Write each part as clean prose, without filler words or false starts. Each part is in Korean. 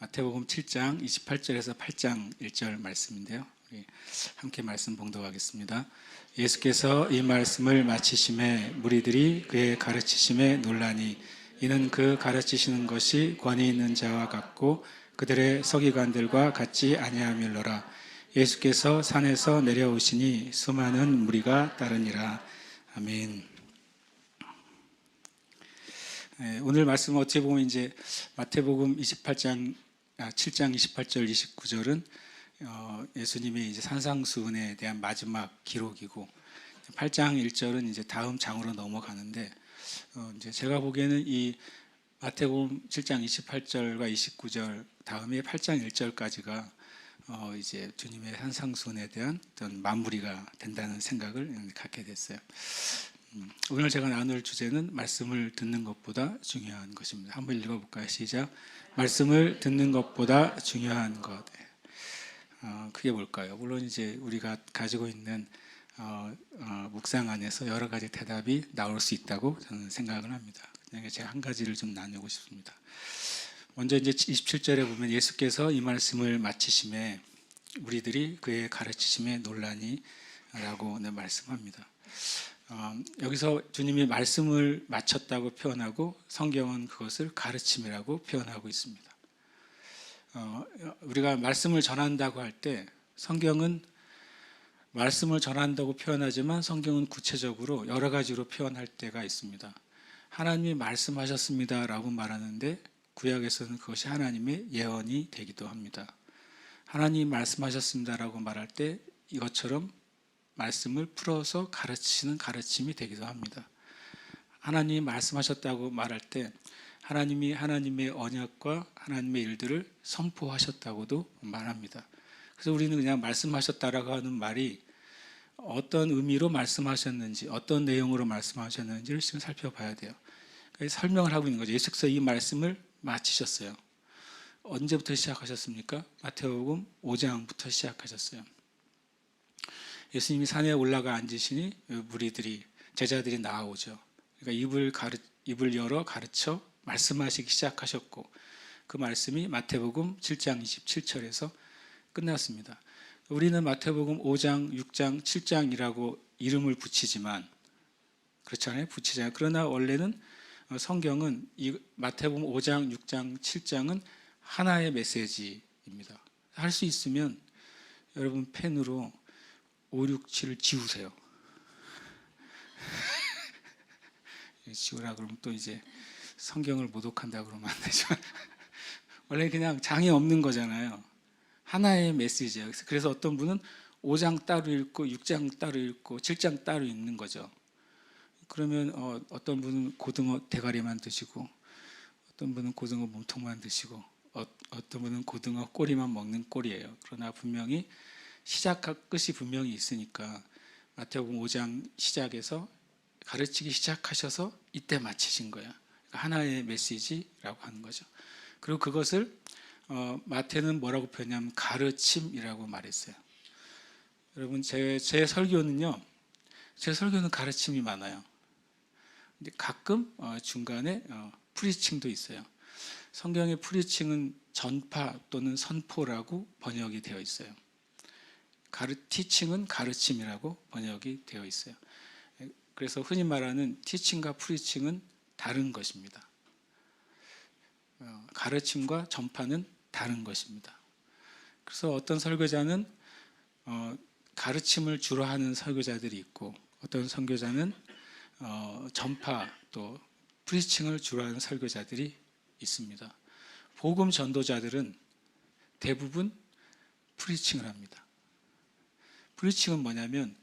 마태복음 7장 28절에서 8장 1절 말씀인데요. 우리 함께 말씀 봉독하겠습니다. 예수께서 이 말씀을 마치심에 무리들이 그의 가르치심에 놀라니 이는 그 가르치시는 것이 권위 있는 자와 같고 그들의 서기관들과 같지 아니함일러라. 예수께서 산에서 내려오시니 수많은 무리가 따르니라. 아멘. 오늘 말씀은 어떻게 보면 이제 마태복음 7장 28절 29절은 예수님의 이제 산상수훈에 대한 마지막 기록이고 8장 1절은 이제 다음 장으로 넘어가는데 이제 제가 보기에는 이 마태복음 7장 28절과 29절 다음에 8장 1절까지가 이제 주님의 산상수훈에 대한 어떤 마무리가 된다는 생각을 갖게 됐어요. 오늘 제가 나눌 주제는 말씀을 듣는 것보다 중요한 것입니다. 한번 읽어볼까요? 시작. 말씀을 듣는 것보다 중요한 것. 그게 뭘까요? 물론 이제 우리가 가지고 있는 묵상 안에서 여러 가지 대답이 나올 수 있다고 저는 생각을 합니다. 그냥 제가 한 가지를 좀 나누고 싶습니다. 먼저 이제 27절에 보면 예수께서 이 말씀을 마치심에 우리들이 그의 가르치심에 놀라니 라고 말씀합니다. 여기서 주님이 말씀을 마쳤다고 표현하고 성경은 그것을 가르침이라고 표현하고 있습니다. 우리가 말씀을 전한다고 할 때 성경은 말씀을 전한다고 표현하지만 성경은 구체적으로 여러 가지로 표현할 때가 있습니다. 하나님이 말씀하셨습니다 라고 말하는데 구약에서는 그것이 하나님의 예언이 되기도 합니다. 하나님이 말씀하셨습니다 라고 말할 때 이것처럼 말씀을 풀어서 가르치시는 가르침이 되기도 합니다. 하나님이 말씀하셨다고 말할 때 하나님이 하나님의 언약과 하나님의 일들을 선포하셨다고도 말합니다. 그래서 우리는 그냥 말씀하셨다라고 하는 말이 어떤 의미로 말씀하셨는지 어떤 내용으로 말씀하셨는지를 지금 살펴봐야 돼요. 설명을 하고 있는 거죠. 예수께서 이 말씀을 마치셨어요. 언제부터 시작하셨습니까? 마태복음 5장부터 시작하셨어요. 예수님이 산에 올라가 앉으시니 무리들이 제자들이 나아오죠. 그러니까 입을 열어 가르쳐 말씀하시기 시작하셨고 그 말씀이 마태복음 7장 27절에서 끝났습니다. 우리는 마태복음 5장, 6장, 7장이라고 이름을 붙이지만 그렇잖아요. 붙이잖아요. 그러나 원래는 성경은 이 마태복음 5장, 6장, 7장은 하나의 메시지입니다. 할 수 있으면 여러분 펜으로 5, 6, 7을 지우세요. 지우라 그러면 또 이제 성경을 모독한다 그러면 안 되죠. 원래 그냥 장이 없는 거잖아요. 하나의 메시지예요. 그래서 어떤 분은 5장 따로 읽고 6장 따로 읽고 7장 따로 읽는 거죠. 그러면 어떤 분은 고등어 대가리만 드시고 어떤 분은 고등어 몸통만 드시고 어떤 분은 고등어 꼬리만 먹는 꼴이에요. 그러나 분명히 시작과 끝이 분명히 있으니까 마태복음 5장 시작에서 가르치기 시작하셔서 이때 마치신 거예요. 하나의 메시지라고 하는 거죠. 그리고 그것을 마태는 뭐라고 표현하냐면 가르침이라고 말했어요. 여러분 제 설교는요. 제 설교는 가르침이 많아요. 근데 가끔 중간에 프리칭도 있어요. 성경의 프리칭은 전파 또는 선포라고 번역이 되어 있어요. 티칭은 가르침이라고 번역이 되어 있어요. 그래서 흔히 말하는 티칭과 프리칭은 다른 것입니다. 가르침과 전파는 다른 것입니다. 그래서 어떤 설교자는 가르침을 주로 하는 설교자들이 있고 어떤 선교자는 전파 또 프리칭을 주로 하는 설교자들이 있습니다. 복음 전도자들은 대부분 프리칭을 합니다. 프리칭은 뭐냐면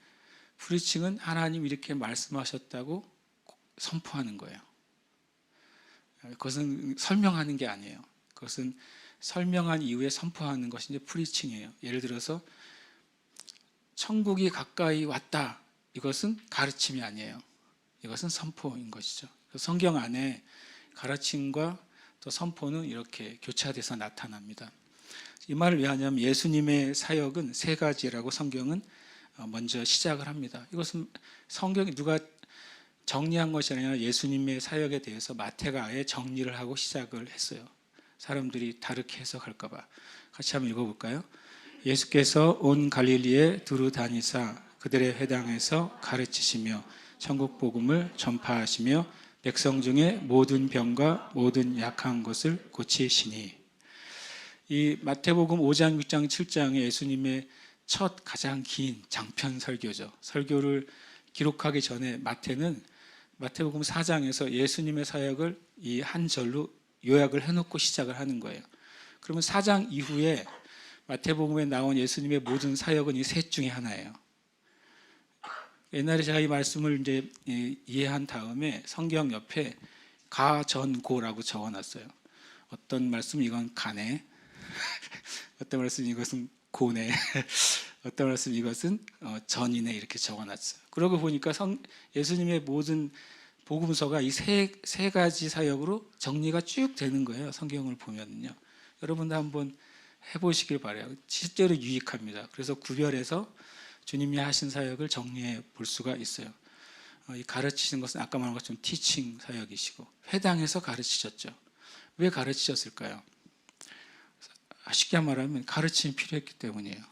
프리칭은 하나님 이렇게 말씀하셨다고 선포하는 거예요. 그것은 설명하는 게 아니에요. 그것은 설명한 이후에 선포하는 것이 이제 프리칭이에요. 예를 들어서 천국이 가까이 왔다. 이것은 가르침이 아니에요. 이것은 선포인 것이죠. 성경 안에 가르침과 또 선포는 이렇게 교차돼서 나타납니다. 이 말을 왜 하냐면 예수님의 사역은 세 가지라고 성경은 먼저 시작을 합니다. 이것은 성경이 누가 정리한 것이 아니라 예수님의 사역에 대해서 마태가 아예 정리를 하고 시작을 했어요. 사람들이 다르게 해석할까 봐. 같이 한번 읽어볼까요? 예수께서 온 갈릴리에 두루 다니사 그들의 회당에서 가르치시며 천국 복음을 전파하시며 백성 중에 모든 병과 모든 약한 것을 고치시니. 이 마태복음 5장, 6장, 7장에 예수님의 첫 가장 긴 장편 설교죠. 설교를 기록하기 전에 마태는 마태복음 4장에서 예수님의 사역을 이 한 절로 요약을 해놓고 시작을 하는 거예요. 그러면 4장 이후에 마태복음에 나온 예수님의 모든 사역은 이 셋 중에 하나예요. 옛날에 제가 이 말씀을 이제 이해한 다음에 성경 옆에 가전고라고 적어놨어요. 어떤 말씀 이건 가네, 어떤 말씀 이것은 고네, 어떤 말씀 이것은 전이네 이렇게 적어놨어요. 그러고 보니까 예수님의 모든 복음서가 이 세 가지 사역으로 정리가 쭉 되는 거예요. 성경을 보면요. 여러분도 한번 해보시길 바라요. 실제로 유익합니다. 그래서 구별해서 주님이 하신 사역을 정리해 볼 수가 있어요. 이 가르치신 것은 아까 말한 것처럼 티칭 사역이시고 회당에서 가르치셨죠. 왜 가르치셨을까요? 쉽게 말하면 가르침이 필요했기 때문이에요.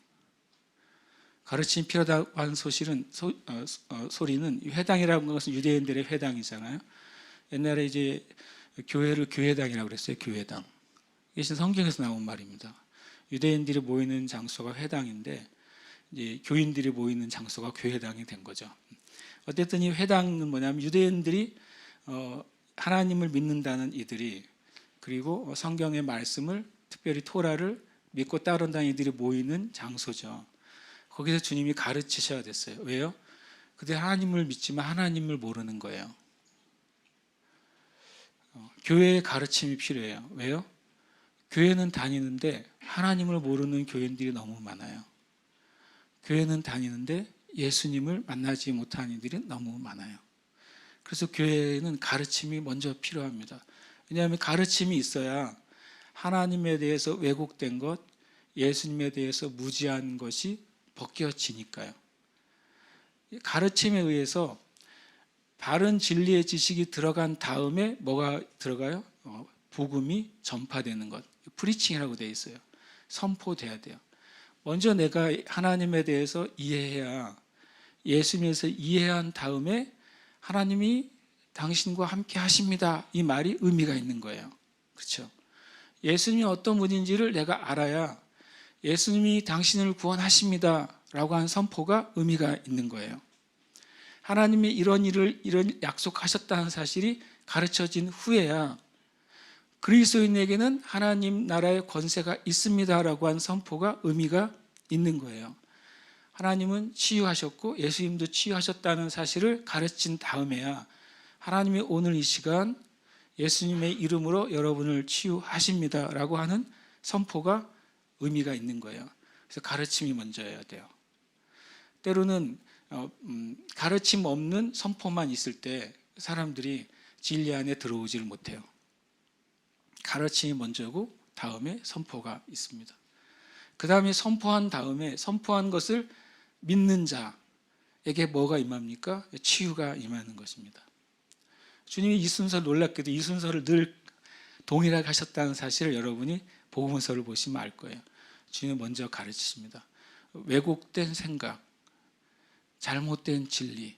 가르침이 필요하다고 하는 소리는 회당이라고 하는 것은 유대인들의 회당이잖아요. 옛날에 이제 교회를 교회당이라고 그랬어요. 교회당. 이것은 성경에서 나온 말입니다. 유대인들이 모이는 장소가 회당인데 이제 교인들이 모이는 장소가 교회당이 된 거죠. 어쨌든 이 회당은 뭐냐면 유대인들이 하나님을 믿는다는 이들이 그리고 성경의 말씀을 특별히 토라를 믿고 따른다는 이들이 모이는 장소죠. 거기서 주님이 가르치셔야 됐어요. 왜요? 그들이 하나님을 믿지만 하나님을 모르는 거예요. 교회의 가르침이 필요해요. 왜요? 교회는 다니는데 하나님을 모르는 교인들이 너무 많아요. 교회는 다니는데 예수님을 만나지 못하는 이들이 너무 많아요. 그래서 교회는 가르침이 먼저 필요합니다. 왜냐하면 가르침이 있어야 하나님에 대해서 왜곡된 것, 예수님에 대해서 무지한 것이 벗겨지니까요. 가르침에 의해서 바른 진리의 지식이 들어간 다음에 뭐가 들어가요? 복음이 전파되는 것. 프리칭이라고 되어 있어요. 선포돼야 돼요. 먼저 내가 하나님에 대해서 이해해야 예수님에서 이해한 다음에 하나님이 당신과 함께 하십니다. 이 말이 의미가 있는 거예요. 그렇죠? 예수님이 어떤 분인지를 내가 알아야 예수님이 당신을 구원하십니다. 라고 한 선포가 의미가 있는 거예요. 하나님이 이런 약속하셨다는 사실이 가르쳐진 후에야 그리스도인에게는 하나님 나라의 권세가 있습니다라고 한 선포가 의미가 있는 거예요. 하나님은 치유하셨고 예수님도 치유하셨다는 사실을 가르친 다음에야 하나님이 오늘 이 시간 예수님의 이름으로 여러분을 치유하십니다라고 하는 선포가 의미가 있는 거예요. 그래서 가르침이 먼저여야 돼요. 때로는 가르침 없는 선포만 있을 때 사람들이 진리 안에 들어오지를 못해요. 가르침이 먼저고 다음에 선포가 있습니다. 그 다음에 선포한 다음에 선포한 것을 믿는 자에게 뭐가 임합니까? 치유가 임하는 것입니다. 주님이 이 순서 놀랍게도 이 순서를 늘 동일하게 하셨다는 사실을 여러분이 복음서를 보시면 알 거예요. 주님은 먼저 가르치십니다. 왜곡된 생각, 잘못된 진리,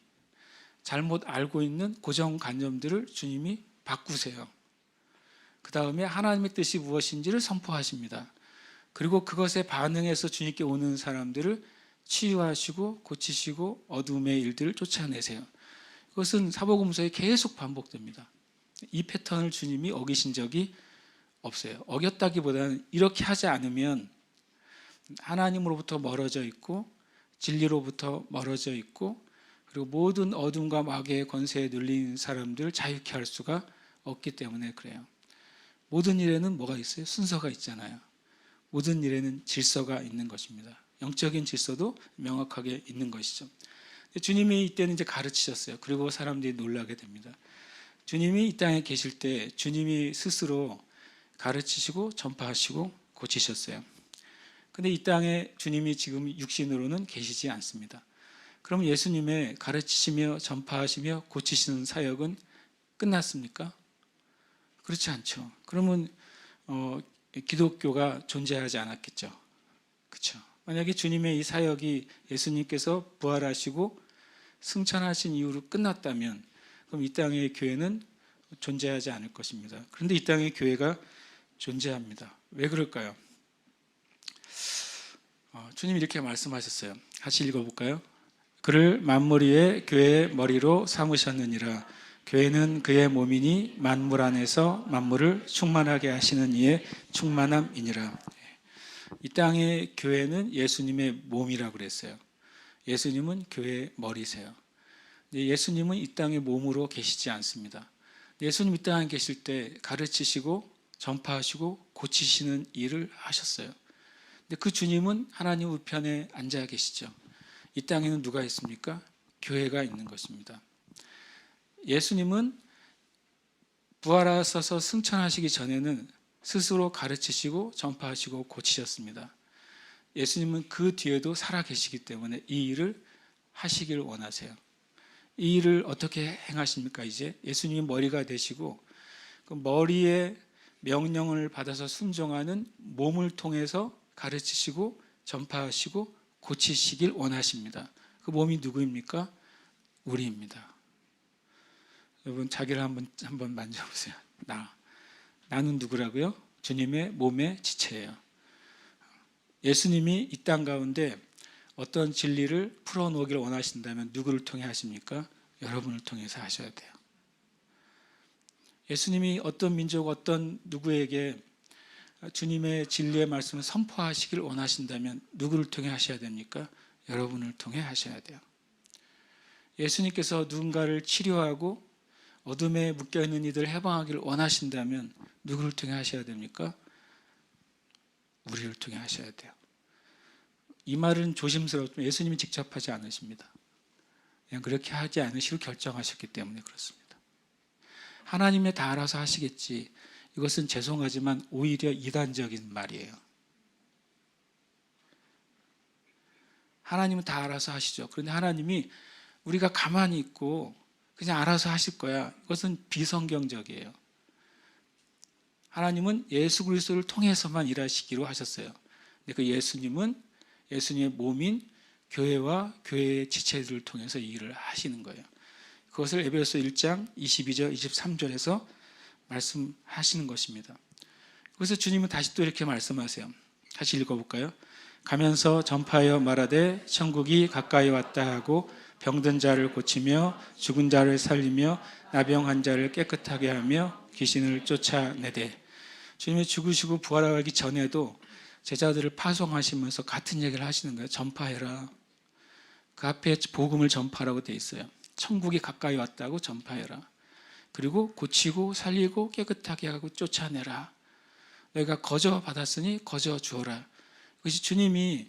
잘못 알고 있는 고정관념들을 주님이 바꾸세요. 그 다음에 하나님의 뜻이 무엇인지를 선포하십니다. 그리고 그것에 반응해서 주님께 오는 사람들을 치유하시고 고치시고 어둠의 일들을 쫓아내세요. 그것은 사복음서에 계속 반복됩니다. 이 패턴을 주님이 어기신 적이 없어요. 어겼다기보다는 이렇게 하지 않으면 하나님으로부터 멀어져 있고 진리로부터 멀어져 있고 그리고 모든 어둠과 마귀의 권세에 눌린 사람들을 자유케 할 수가 없기 때문에 그래요. 모든 일에는 뭐가 있어요? 순서가 있잖아요. 모든 일에는 질서가 있는 것입니다. 영적인 질서도 명확하게 있는 것이죠. 주님이 이때는 이제 가르치셨어요. 그리고 사람들이 놀라게 됩니다. 주님이 이 땅에 계실 때 주님이 스스로 가르치시고 전파하시고 고치셨어요. 근데 이 땅에 주님이 지금 육신으로는 계시지 않습니다. 그럼 예수님의 가르치시며 전파하시며 고치시는 사역은 끝났습니까? 그렇지 않죠. 그러면 기독교가 존재하지 않았겠죠. 그렇죠. 만약에 주님의 이 사역이 예수님께서 부활하시고 승천하신 이후로 끝났다면 그럼 이 땅의 교회는 존재하지 않을 것입니다. 그런데 이 땅의 교회가 존재합니다. 왜 그럴까요? 주님이 이렇게 말씀하셨어요. 같이 읽어볼까요? 그를 만물 위에 교회의 머리로 삼으셨느니라. 교회는 그의 몸이니 만물 안에서 만물을 충만하게 하시는 이의 충만함이니라. 이 땅의 교회는 예수님의 몸이라고 그랬어요. 예수님은 교회의 머리세요. 예수님은 이 땅의 몸으로 계시지 않습니다. 예수님 이 땅에 계실 때 가르치시고 전파하시고 고치시는 일을 하셨어요. 근데 그 주님은 하나님 우편에 앉아 계시죠. 이 땅에는 누가 있습니까? 교회가 있는 것입니다. 예수님은 부활하셔서 승천하시기 전에는 스스로 가르치시고 전파하시고 고치셨습니다. 예수님은 그 뒤에도 살아 계시기 때문에 이 일을 하시길 원하세요. 이 일을 어떻게 행하십니까? 이제 예수님이 머리가 되시고 그 머리에 명령을 받아서 순종하는 몸을 통해서 가르치시고 전파하시고 고치시길 원하십니다. 그 몸이 누구입니까? 우리입니다. 여러분 자기를 한번 만져보세요. 나는 누구라고요? 주님의 몸의 지체예요. 예수님이 이 땅 가운데 어떤 진리를 풀어놓기를 원하신다면 누구를 통해 하십니까? 여러분을 통해서 하셔야 돼요. 예수님이 어떤 민족, 어떤 누구에게 주님의 진리의 말씀을 선포하시길 원하신다면 누구를 통해 하셔야 됩니까? 여러분을 통해 하셔야 돼요. 예수님께서 누군가를 치료하고 어둠에 묶여있는 이들을 해방하기를 원하신다면 누구를 통해 하셔야 됩니까? 우리를 통해 하셔야 돼요. 이 말은 조심스럽지만 예수님이 직접 하지 않으십니다. 그냥 그렇게 하지 않으시고 결정하셨기 때문에 그렇습니다. 하나님이 다 알아서 하시겠지. 이것은 죄송하지만 오히려 이단적인 말이에요. 하나님은 다 알아서 하시죠. 그런데 하나님이 우리가 가만히 있고 그냥 알아서 하실 거야. 이것은 비성경적이에요. 하나님은 예수 그리스도를 통해서만 일하시기로 하셨어요. 근데 그 예수님은 예수님의 몸인 교회와 교회의 지체들을 통해서 이 일을 하시는 거예요. 그것을 에베소서 1장 22절 23절에서 말씀하시는 것입니다. 그래서 주님은 다시 또 이렇게 말씀하세요. 다시 읽어볼까요? 가면서 전파하여 말하되 천국이 가까이 왔다 하고 병든 자를 고치며 죽은 자를 살리며 나병한 자를 깨끗하게 하며 귀신을 쫓아내되. 주님이 죽으시고 부활하기 전에도 제자들을 파송하시면서 같은 얘기를 하시는 거예요. 전파해라. 그 앞에 복음을 전파하라고 돼 있어요. 천국이 가까이 왔다고 전파해라. 그리고 고치고 살리고 깨끗하게 하고 쫓아내라. 너희가 거저 받았으니 거저 주어라. 그것이 주님이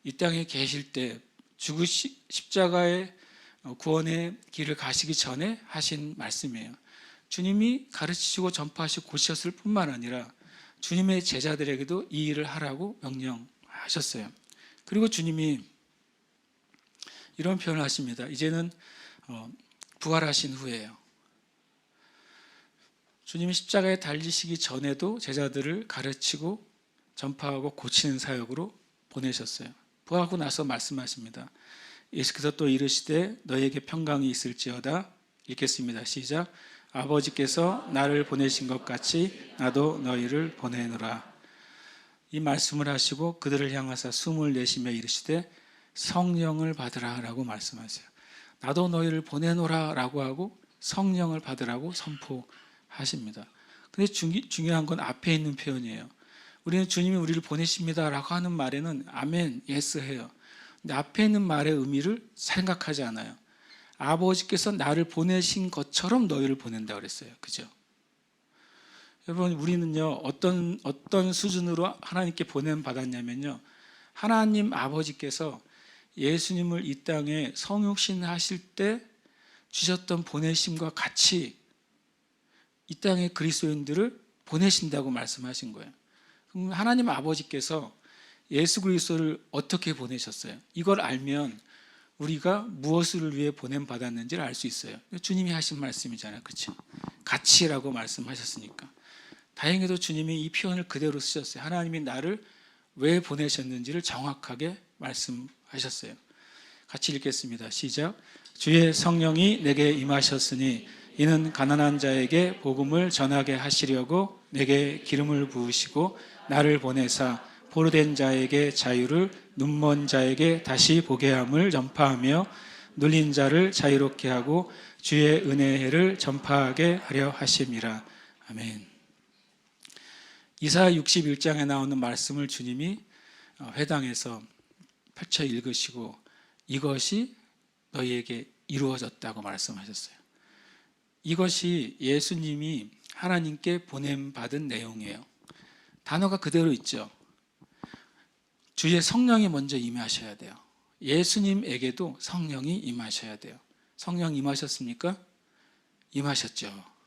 이 땅에 계실 때 십자가의 구원의 길을 가시기 전에 하신 말씀이에요. 주님이 가르치시고 전파하시고 고치셨을 뿐만 아니라 주님의 제자들에게도 이 일을 하라고 명령하셨어요. 그리고 주님이 이런 표현을 하십니다. 이제는 부활하신 후에요. 주님이 십자가에 달리시기 전에도 제자들을 가르치고 전파하고 고치는 사역으로 보내셨어요. 부활하고 나서 말씀하십니다. 예수께서 또 이르시되 너에게 평강이 있을지어다. 읽겠습니다. 시작. 아버지께서 나를 보내신 것 같이 나도 너희를 보내노라. 이 말씀을 하시고 그들을 향하사 숨을 내쉬며 이르시되 성령을 받으라 라고 말씀하세요. 나도 너희를 보내노라 라고 하고 성령을 받으라고 선포하십니다. 근데 중요한 건 앞에 있는 표현이에요. 우리는 주님이 우리를 보내십니다 라고 하는 말에는 아멘, 예스 해요. 근데 앞에 있는 말의 의미를 생각하지 않아요. 아버지께서 나를 보내신 것처럼 너희를 보낸다고 그랬어요. 그죠? 여러분, 우리는요, 어떤 수준으로 하나님께 보냄받았냐면요, 하나님 아버지께서 예수님을 이 땅에 성육신 하실 때 주셨던 보내심과 같이 이 땅의 그리스도인들을 보내신다고 말씀하신 거예요. 그럼 하나님 아버지께서 예수 그리스도를 어떻게 보내셨어요? 이걸 알면 우리가 무엇을 위해 보냄받았는지를 알 수 있어요. 주님이 하신 말씀이잖아요. 그렇죠? 같이라고 말씀하셨으니까. 다행히도 주님이 이 표현을 그대로 쓰셨어요. 하나님이 나를 왜 보내셨는지를 정확하게 말씀하셨어요. 같이 읽겠습니다. 시작. 주의 성령이 내게 임하셨으니 이는 가난한 자에게 복음을 전하게 하시려고 내게 기름을 부으시고 나를 보내사 포로된 자에게 자유를, 눈먼 자에게 다시 보게 함을 전파하며 눌린 자를 자유롭게 하고 주의 은혜의 해를 전파하게 하려 하심이라. 아멘. 이사야 61장에 나오는 말씀을 주님이 회당에서 펼쳐 읽으시고 이것이 너희에게 이루어졌다고 말씀하셨어요. 이것이 예수님이 하나님께 보냄받은 내용이에요. 단어가 그대로 있죠. 주의 성령이 먼저 임하셔야 돼요. 예수님에게도 성령이 임하셔야 돼요. 성령 임하셨습니까? 임하셨죠.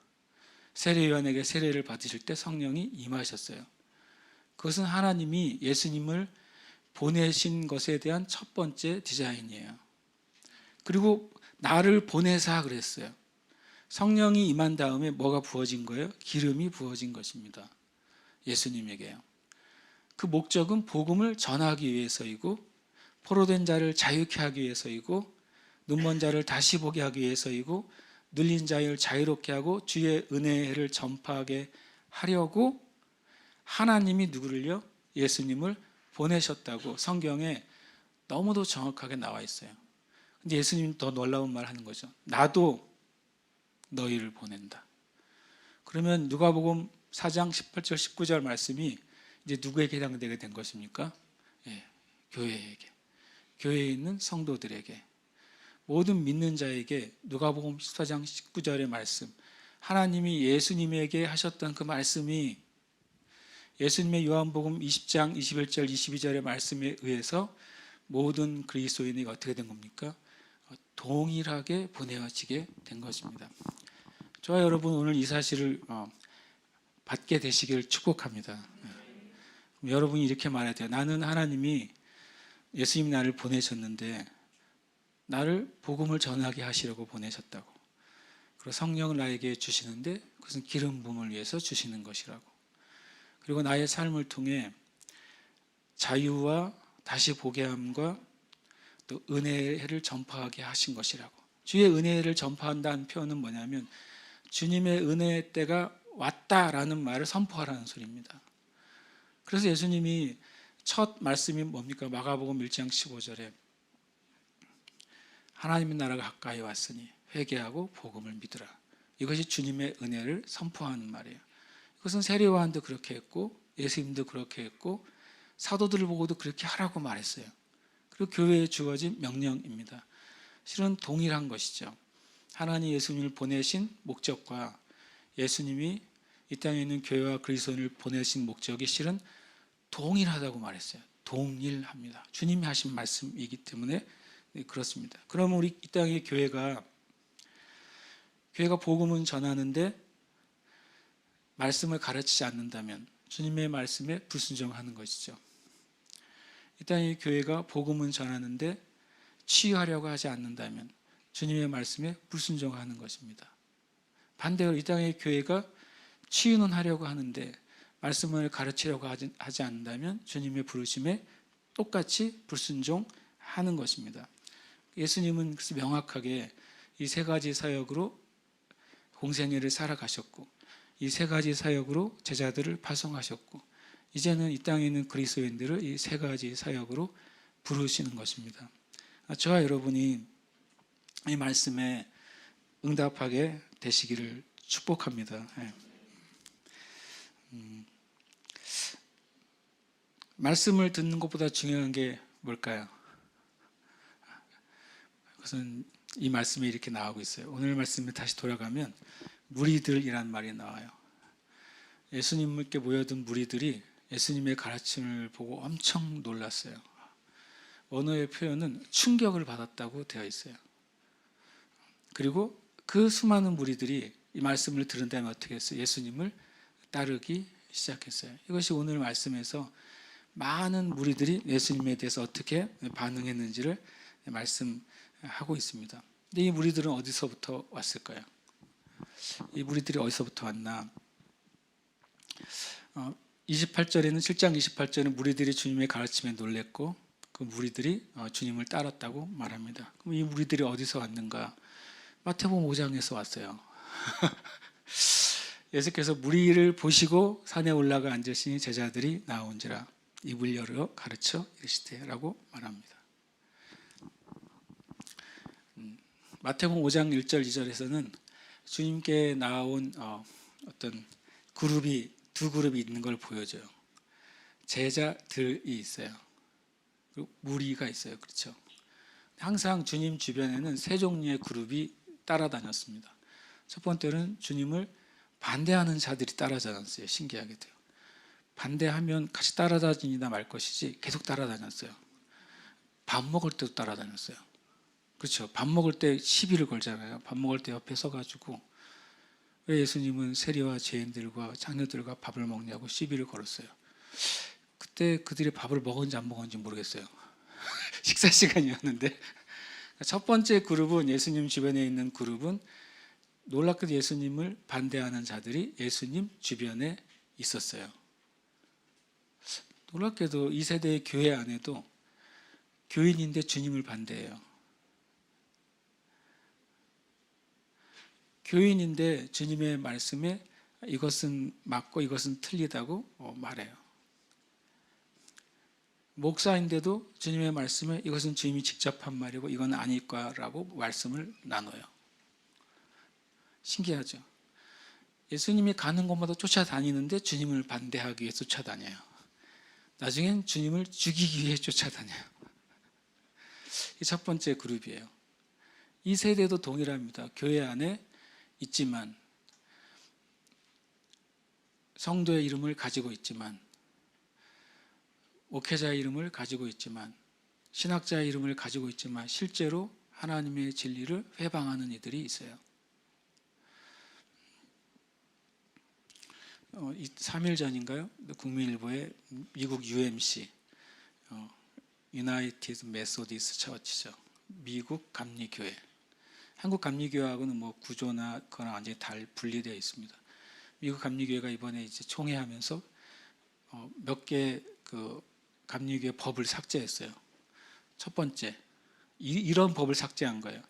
세례요한에게 세례를 받으실 때 성령이 임하셨어요. 그것은 하나님이 예수님을 보내신 것에 대한 첫 번째 디자인이에요. 그리고 나를 보내사 그랬어요. 성령이 임한 다음에 뭐가 부어진 거예요? 기름이 부어진 것입니다. 예수님에게요. 그 목적은 복음을 전하기 위해서이고 포로된 자를 자유케 하기 위해서이고 눈먼 자를 다시 보게 하기 위해서이고 눌린 자를 자유롭게 하고 주의 은혜를 전파하게 하려고 하나님이 누구를요? 예수님을 보내셨다고 성경에 너무도 정확하게 나와 있어요. 근데 예수님이 더 놀라운 말 하는 거죠. 나도 너희를 보낸다. 그러면 누가복음 4장 18절 19절 말씀이 이제 누구에게 해당되게 된 것입니까? 예, 교회에게. 교회에 있는 성도들에게. 모든 믿는 자에게 누가복음 14장 19절의 말씀, 하나님이 예수님에게 하셨던 그 말씀이 예수님의 요한복음 20장 21절 22절의 말씀에 의해서 모든 그리스도인이 어떻게 된 겁니까? 동일하게 보내어지게 된 것입니다. 저와 여러분 오늘 이 사실을 받게 되시기를 축복합니다. 여러분이 이렇게 말해야 돼요. 나는 하나님이 예수님이 나를 보내셨는데 나를 복음을 전하게 하시려고 보내셨다고. 그리고 성령을 나에게 주시는데 그것은 기름 부음을 위해서 주시는 것이라고. 그리고 나의 삶을 통해 자유와 다시 보게 함과 또 은혜를 전파하게 하신 것이라고. 주의 은혜를 전파한다는 표현은 뭐냐면 주님의 은혜의 때가 왔다라는 말을 선포하라는 소리입니다. 그래서 예수님이 첫 말씀이 뭡니까? 마가복음 1장 15절에 하나님의 나라가 가까이 왔으니 회개하고 복음을 믿으라. 이것이 주님의 은혜를 선포하는 말이에요. 이것은 세례요한도 그렇게 했고 예수님도 그렇게 했고 사도들을 보고도 그렇게 하라고 말했어요. 그리고 교회에 주어진 명령입니다. 실은 동일한 것이죠. 하나님 예수님을 보내신 목적과 예수님이 이 땅에 있는 교회와 그리스도인을 보내신 목적이 실은 동일하다고 말했어요. 동일합니다. 주님이 하신 말씀이기 때문에 그렇습니다. 그러면 우리 이 땅의 교회가 복음은 전하는데 말씀을 가르치지 않는다면 주님의 말씀에 불순종하는 것이죠. 이 땅의 교회가 복음은 전하는데 치유하려고 하지 않는다면 주님의 말씀에 불순종하는 것입니다. 반대로 이 땅의 교회가 치유는 하려고 하는데 말씀을 가르치려고 하지 않는다면 주님의 부르심에 똑같이 불순종하는 것입니다. 예수님은 그래서 명확하게 이 세 가지 사역으로 공생애를 살아가셨고 이 세 가지 사역으로 제자들을 파송하셨고 이제는 이 땅에 있는 그리스도인들을 이 세 가지 사역으로 부르시는 것입니다. 저와 여러분이 이 말씀에 응답하게 되시기를 축복합니다. 말씀을 듣는 것보다 중요한 게 뭘까요? 그것은 이 말씀에 이렇게 나오고 있어요. 오늘 말씀에 다시 돌아가면 무리들이란 말이 나와요. 예수님께 모여든 무리들이 예수님의 가르침을 보고 엄청 놀랐어요. 언어의 표현은 충격을 받았다고 되어 있어요. 그리고 그 수많은 무리들이 이 말씀을 들은 다음에 어떻게 했어요? 예수님을 따르기 시작했어요. 이것이 오늘 말씀에서 많은 무리들이 예수님에 대해서 어떻게 반응했는지를 말씀하고 있습니다. 근데 이 무리들은 어디서부터 왔을까요? 이 무리들이 어디서부터 왔나? 28절에는 7장 28절은 무리들이 주님의 가르침에 놀랬고 그 무리들이 주님을 따랐다고 말합니다. 그럼 이 무리들이 어디서 왔는가? 마태복음 5장에서 왔어요. 예수께서 무리를 보시고 산에 올라가 앉으시니 제자들이 나온지라 입을 열어 가르쳐 이르시되라고 말합니다. 마태복음 5장 1절 2절에서는 주님께 나온 어떤 그룹이 두 그룹이 있는 걸 보여줘요. 제자들이 있어요. 그리고 무리가 있어요. 그렇죠? 항상 주님 주변에는 세 종류의 그룹이 따라다녔습니다. 첫 번째는 주님을 반대하는 자들이 따라다녔어요. 신기하게도요. 반대하면 같이 따라다니나 말 것이지 계속 따라다녔어요. 밥 먹을 때도 따라다녔어요. 그렇죠. 밥 먹을 때 시비를 걸잖아요. 밥 먹을 때 옆에 서가지고 왜 예수님은 세리와 죄인들과 장녀들과 밥을 먹냐고 시비를 걸었어요. 그때 그들이 밥을 먹었는지 안 먹었는지 모르겠어요. 식사 시간이었는데 첫 번째 그룹은 예수님 주변에 있는 그룹은 놀랍게도 예수님을 반대하는 자들이 예수님 주변에 있었어요. 놀랍게도 이 세대의 교회 안에도 교인인데 주님을 반대해요. 교인인데 주님의 말씀에 이것은 맞고 이것은 틀리다고 말해요. 목사인데도 주님의 말씀에 이것은 주님이 직접 한 말이고 이건 아닐 거라고 말씀을 나눠요. 신기하죠? 예수님이 가는 곳마다 쫓아다니는데 주님을 반대하기 위해 쫓아다녀요. 나중엔 주님을 죽이기 위해 쫓아다녀요. 이 첫 번째 그룹이에요. 이 세대도 동일합니다. 교회 안에 있지만 성도의 이름을 가지고 있지만 목회자의 이름을 가지고 있지만 신학자의 이름을 가지고 있지만 실제로 하나님의 진리를 회방하는 이들이 있어요. 3일 전인가요? 국민일보에 미국 UMC United Methodist Church죠. 미국 감리교회. 한국 감리교회하고는 뭐 구조나 그거랑 완전히 분리되어 있습니다. 미국 감리교회가 이번에 이제 총회하면서 몇 개 그 감리교회 법을 삭제했어요. 첫 번째, 이런 법을 삭제한 거예요.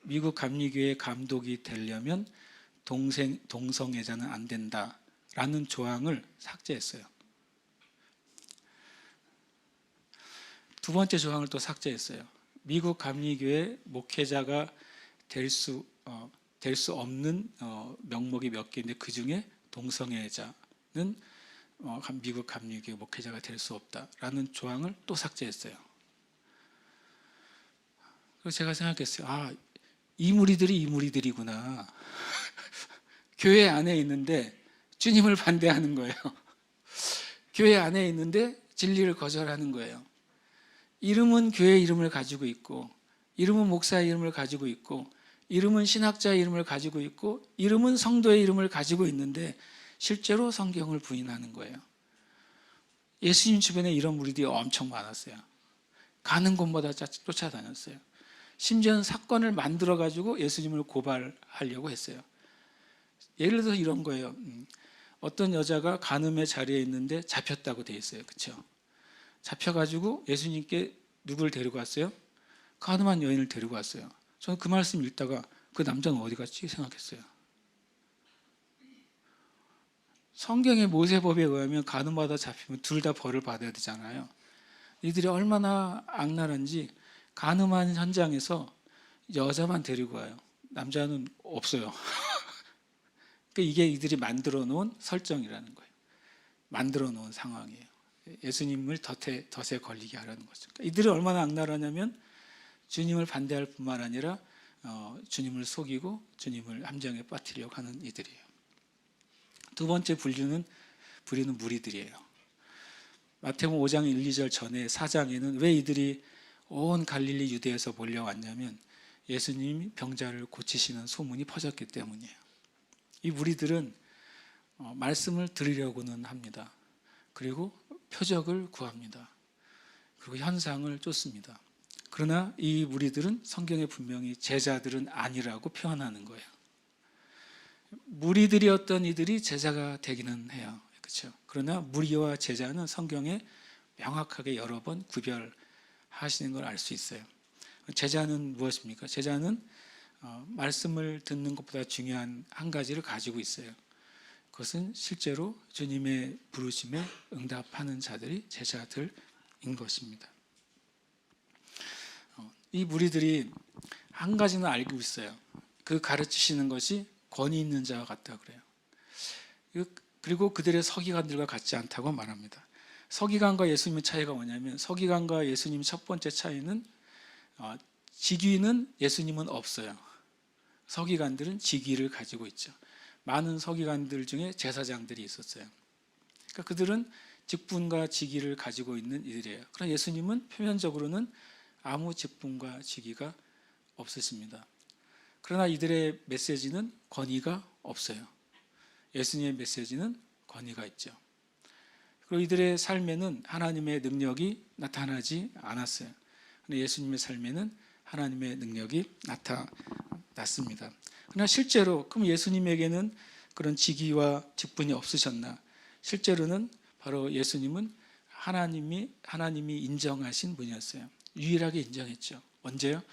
미국 감리교회 감독이 되려면 동성애자는 안 된다라는 조항을 삭제했어요. 두 번째 조항을 또 삭제했어요. 미국 감리교회 목회자가 될 수 없는 명목이 몇 개인데 그 중에 동성애자는 미국 감리교회 목회자가 될 수 없다라는 조항을 또 삭제했어요. 그래서 제가 생각했어요. 이 무리들이구나. 교회 안에 있는데 주님을 반대하는 거예요. 교회 안에 있는데 진리를 거절하는 거예요. 이름은 교회 이름을 가지고 있고 이름은 목사의 이름을 가지고 있고 이름은 신학자의 이름을 가지고 있고 이름은 성도의 이름을 가지고 있는데 실제로 성경을 부인하는 거예요. 예수님 주변에 이런 무리들이 엄청 많았어요. 가는 곳마다 쫓아다녔어요. 심지어는 사건을 만들어가지고 예수님을 고발하려고 했어요. 예를 들어서 이런 거예요. 어떤 여자가 간음의 자리에 있는데 잡혔다고 돼 있어요. 그렇죠? 잡혀가지고 예수님께 누구를 데리고 왔어요? 간음한 여인을 데리고 왔어요. 저는 그 말씀 읽다가 그 남자는 어디 갔지 생각했어요. 성경의 모세법에 의하면 간음하다 잡히면 둘 다 벌을 받아야 되잖아요. 이들이 얼마나 악랄한지 간음한 현장에서 여자만 데리고 와요. 남자는 없어요. 그러니까 이게 이들이 만들어 놓은 설정이라는 거예요. 만들어 놓은 상황이에요. 예수님을 덫에 걸리게 하려는 거죠. 그러니까 이들이 얼마나 악랄하냐면 주님을 반대할 뿐만 아니라 주님을 속이고 주님을 함정에 빠뜨리려고 하는 이들이에요. 두 번째 부류는 무리들이에요. 마태복음 5장 1, 2절 전에 4장에는 왜 이들이 온 갈릴리 유대에서 몰려왔냐면 예수님이 병자를 고치시는 소문이 퍼졌기 때문이에요. 이 무리들은 말씀을 들으려고는 합니다. 그리고 표적을 구합니다. 그리고 현상을 쫓습니다. 그러나 이 무리들은 성경에 분명히 제자들은 아니라고 표현하는 거예요. 무리들이었던 이들이 제자가 되기는 해요. 그러나 무리와 제자는 성경에 명확하게 여러 번 구별하시는 걸 알 수 있어요. 제자는 무엇입니까? 제자는 말씀을 듣는 것보다 중요한 한 가지를 가지고 있어요. 그것은 실제로 주님의 부르심에 응답하는 자들이 제자들인 것입니다. 이 무리들이 한 가지는 알고 있어요. 그 가르치시는 것이 권위 있는 자와 같다 그래요. 그리고 그들의 서기관들과 같지 않다고 말합니다. 서기관과 예수님의 차이가 뭐냐면, 서기관과 예수님의 첫 번째 차이는 직위는 예수님은 없어요. 서기관들은 직위를 가지고 있죠. 많은 서기관들 중에 제사장들이 있었어요. 그러니까 그들은 직분과 직위를 가지고 있는 이들이에요. 그러나 예수님은 표면적으로는 아무 직분과 직위가 없으십니다. 그러나 이들의 메시지는 권위가 없어요. 예수님의 메시지는 권위가 있죠. 그리고 이들의 삶에는 하나님의 능력이 나타나지 않았어요. 그런데 예수님의 삶에는 하나님의 능력이 나타났습니다. 그러나 실제로 그럼 예수님에게는 그런 직위와 직분이 없으셨나? 실제로는 바로 예수님은 하나님이 인정하신 분이었어요. 유일하게 인정했죠. 언제요?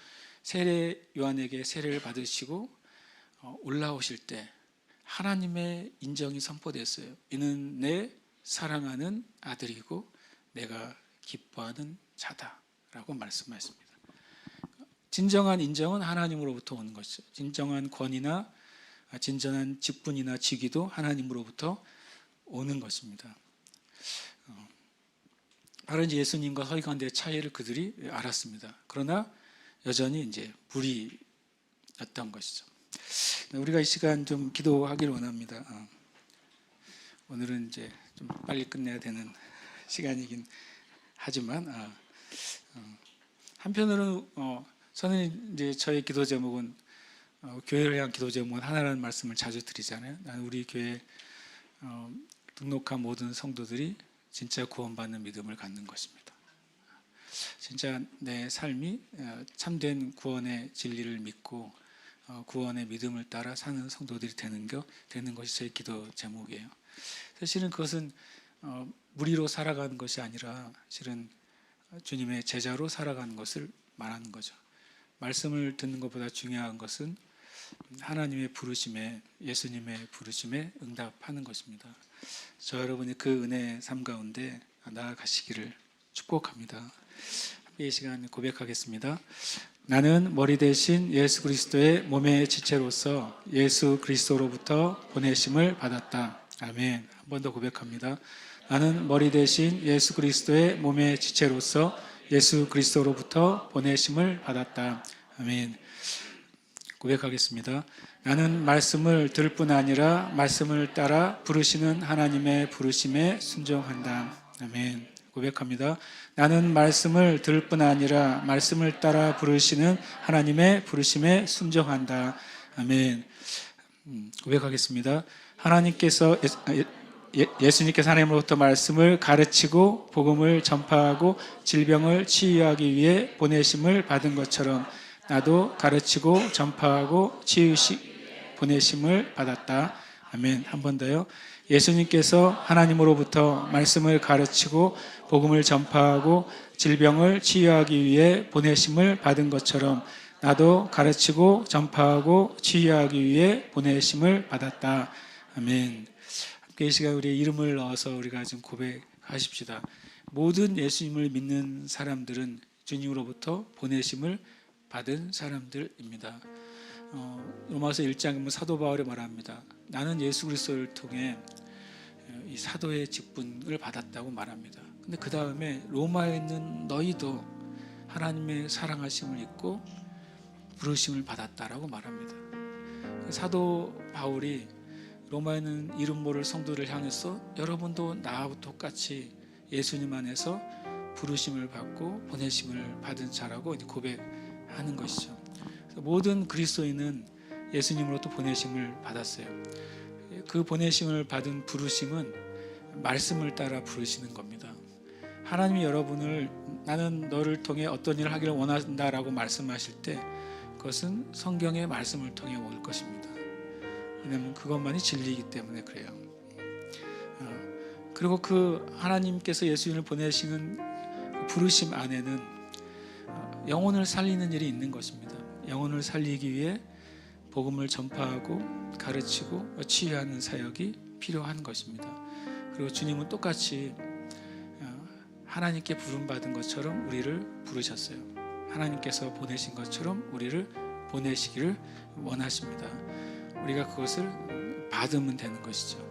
세례 요한에게 세례를 받으시고 올라오실 때 하나님의 인정이 선포됐어요. 이는 내 사랑하는 아들이고 내가 기뻐하는 자다라고 말씀하십니다. 진정한 인정은 하나님으로부터 오는 것이죠. 진정한 권위나 진정한 직분이나 직위도 하나님으로부터 오는 것입니다. 바로 이제 예수님과 서기관들의 차이를 그들이 알았습니다. 그러나 여전히 이제 무리였던 것이죠. 우리가 이 시간 좀 기도하기를 원합니다. 오늘은 이제 좀 빨리 끝내야 되는 시간이긴 하지만 한편으로는 저는 이제 저의 기도 제목은 교회를 향한 기도 제목은 하나라는 말씀을 자주 드리잖아요. 나는 우리 교회 등록한 모든 성도들이 진짜 구원받는 믿음을 갖는 것입니다. 진짜 내 삶이 참된 구원의 진리를 믿고 구원의 믿음을 따라 사는 성도들이 되는 것이 제 기도 제목이에요. 사실은 그것은 무리로 살아가는 것이 아니라 실은 주님의 제자로 살아가는 것을 말하는 거죠. 말씀을 듣는 것보다 중요한 것은 하나님의 부르심에, 예수님의 부르심에 응답하는 것입니다. 저 여러분이 그 은혜의 삶 가운데 나아가시기를 축복합니다. 이 시간 고백하겠습니다. 나는 머리 대신 예수 그리스도의 몸의 지체로서 예수 그리스도로부터 보내심을 받았다. 아멘. 한 번 더 고백합니다. 나는 머리 대신 예수 그리스도의 몸의 지체로서 예수 그리스도로부터 보내심을 받았다. 아멘. 고백하겠습니다. 나는 말씀을 들을 뿐 아니라 말씀을 따라 부르시는 하나님의 부르심에 순종한다. 아멘. 고백합니다. 나는 말씀을 들을 뿐 아니라 말씀을 따라 부르시는 하나님의 부르심에 순종한다. 아멘. 고백하겠습니다. 예수님께서 하나님으로부터 말씀을 가르치고 복음을 전파하고 질병을 치유하기 위해 보내심을 받은 것처럼 나도 가르치고 전파하고 보내심을 받았다. 아멘. 한 번 더요. 예수님께서 하나님으로부터 말씀을 가르치고 복음을 전파하고 질병을 치유하기 위해 보내심을 받은 것처럼 나도 가르치고 전파하고 치유하기 위해 보내심을 받았다. 아멘. 함께 이 시간 우리의 이름을 넣어서 우리가 좀 고백하십시다. 모든 예수님을 믿는 사람들은 주님으로부터 보내심을 받은 사람들입니다. 로마서 1장 보면 사도 바울이 말합니다. 나는 예수 그리스도를 통해 이 사도의 직분을 받았다고 말합니다. 근데 그 다음에 로마에 있는 너희도 하나님의 사랑하심을 입고 부르심을 받았다라고 말합니다. 사도 바울이 로마에 있는 이름 모를 성도를 향해서 여러분도 나하고 똑같이 예수님 안에서 부르심을 받고 보내심을 받은 자라고 고백하는 것이죠. 모든 그리스도인은 예수님으로부터 보내심을 받았어요. 그 보내심을 받은 부르심은 말씀을 따라 부르시는 겁니다. 하나님이 여러분을 나는 너를 통해 어떤 일을 하기를 원한다라고 말씀하실 때 그것은 성경의 말씀을 통해 올 것입니다. 왜냐하면 그것만이 진리이기 때문에 그래요. 그리고 그 하나님께서 예수님을 보내시는 그 부르심 안에는 영혼을 살리는 일이 있는 것입니다. 영혼을 살리기 위해 복음을 전파하고 가르치고 치유하는 사역이 필요한 것입니다. 그리고 주님은 똑같이 하나님께 부름받은 것처럼 우리를 부르셨어요. 하나님께서 보내신 것처럼 우리를 보내시기를 원하십니다. 우리가 그것을 받으면 되는 것이죠.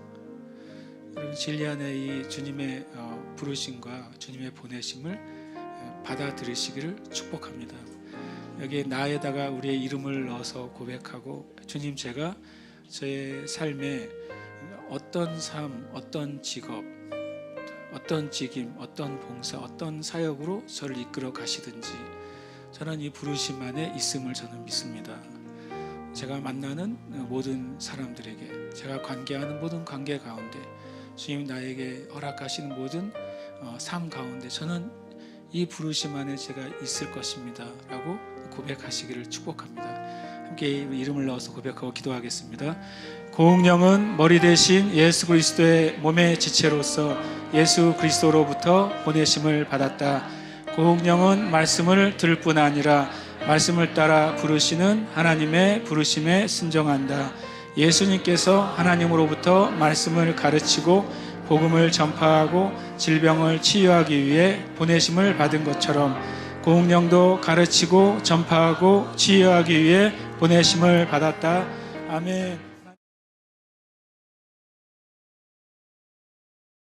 여러분, 진리 안에 이 주님의 부르심과 주님의 보내심을 받아들이시기를 축복합니다. 여기에 나에다가 우리의 이름을 넣어서 고백하고, 주님, 제가 저의 삶에 어떤 삶, 어떤 직업, 어떤 직임, 어떤 봉사, 어떤 사역으로 저를 이끌어 가시든지 저는 이 부르심 안에 있음을 저는 믿습니다. 제가 만나는 모든 사람들에게, 제가 관계하는 모든 관계 가운데 주님 나에게 허락하시는 모든 삶 가운데 저는 이 부르심 안에 제가 있을 것입니다 라고 고백하시기를 축복합니다. 함께 이름을 넣어서 고백하고 기도하겠습니다. 고흥령은 머리 대신 예수 그리스도의 몸의 지체로서 예수 그리스도로부터 보내심을 받았다. 고흥령은 말씀을 들을 뿐 아니라 말씀을 따라 부르시는 하나님의 부르심에 순종한다. 예수님께서 하나님으로부터 말씀을 가르치고 복음을 전파하고 질병을 치유하기 위해 보내심을 받은 것처럼 고흥령도 가르치고 전파하고 치유하기 위해 보내심을 받았다. 아멘.